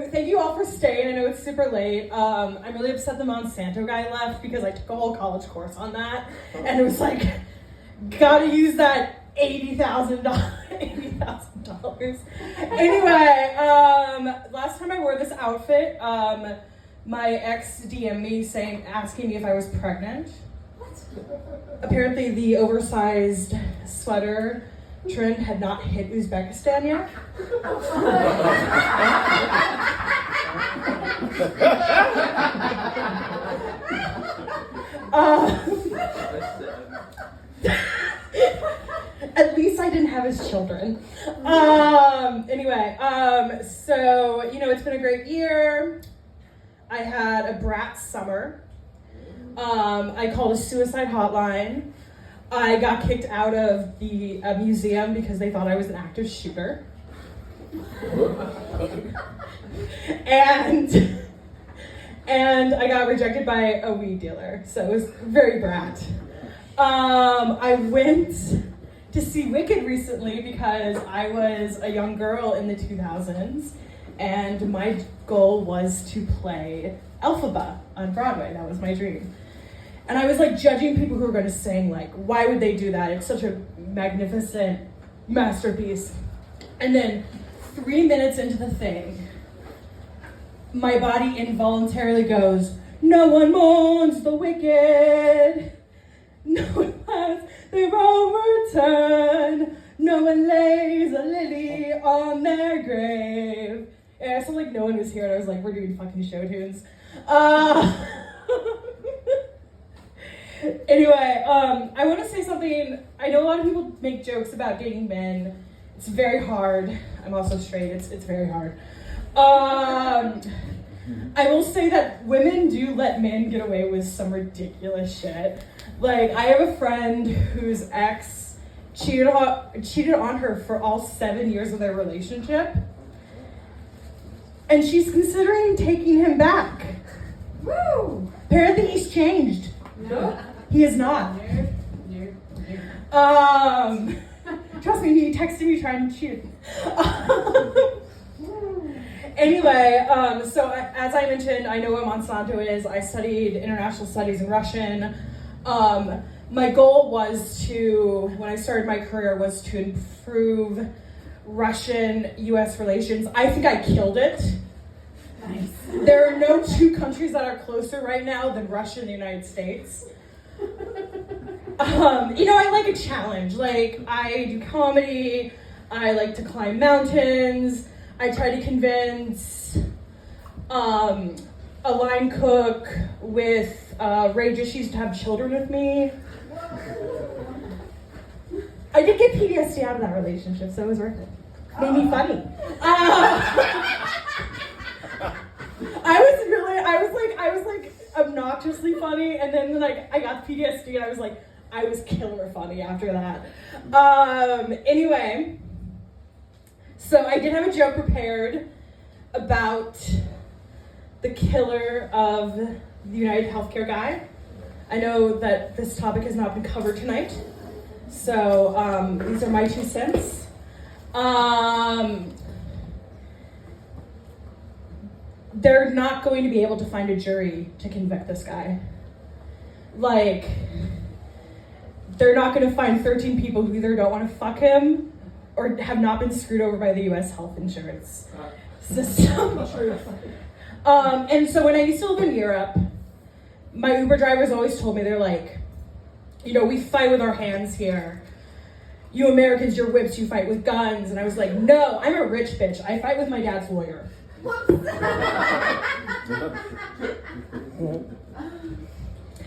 thank you all for staying. I know it's super late. I'm really upset the Monsanto guy left because I took a whole college course on that, and it was like, gotta use that $80,000. Anyway, last time I wore this outfit, my ex DM'd me asking me if I was pregnant. Apparently the oversized sweater trend had not hit Uzbekistan yet. At least I didn't have his children. Anyway, so, it's been a great year. I had a brat summer. I called a suicide hotline. I got kicked out of the museum because they thought I was an active shooter. And I got rejected by a weed dealer, so it was very brat. I went to see Wicked recently because I was a young girl in the 2000s, and my goal was to play Elphaba on Broadway. That was my dream. And I was like judging people who were going to sing, like, why would they do that? It's such a magnificent masterpiece. And then 3 minutes into the thing, my body involuntarily goes, no one mourns the wicked, no one has their own return, no one lays a lily on their grave. And I felt like no one was here, and I was like, we're doing fucking show tunes. Anyway, I want to say something. I know a lot of people make jokes about dating men. It's very hard. I'm also straight. It's very hard. I will say that women do let men get away with some ridiculous shit. Like, I have a friend whose ex cheated on her for all 7 years of their relationship. And she's considering taking him back. Woo! Apparently he's changed. No. He is not. Trust me, he texted me trying to cheat. Anyway, so as I mentioned, I know what Monsanto is. I studied international studies in Russian. My goal was when I started my career, was to improve Russian-US relations. I think I killed it. Nice. There are no two countries that are closer right now than Russia and the United States. I like a challenge. Like, I do comedy, I like to climb mountains, I try to convince a line cook with rage issues to have children with me. I did get PTSD out of that relationship, so it was worth it. Made me funny. I was like obnoxiously funny, and then like I got PTSD, and I was killer funny after that. Anyway, so I did have a joke prepared about the killer of the United Healthcare guy. I know that this topic has not been covered tonight, so these are my 2 cents. They're not going to be able to find a jury to convict this guy. Like, they're not going to find 13 people who either don't want to fuck him or have not been screwed over by the U.S. health insurance system. And so when I used to live in Europe, my Uber drivers always told me, they're like, we fight with our hands here. You Americans, your whips, you fight with guns. And I was like, no, I'm a rich bitch. I fight with my dad's lawyer.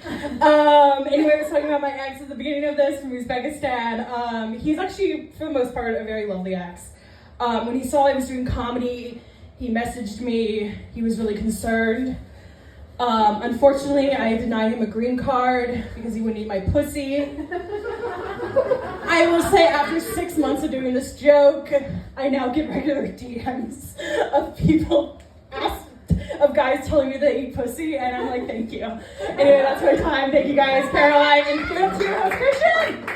Anyway, I was talking about my ex at the beginning of this from Uzbekistan. He's actually, for the most part, a very lovely ex. When he saw I was doing comedy, he messaged me. He was really concerned. Unfortunately, I denied him a green card because he wouldn't eat my pussy. I will say, after 6 months of doing this joke, I now get regular DMs of guys telling me they eat pussy, and I'm like, thank you. Anyway, that's my time. Thank you guys, Caroline, and to your host, Christian.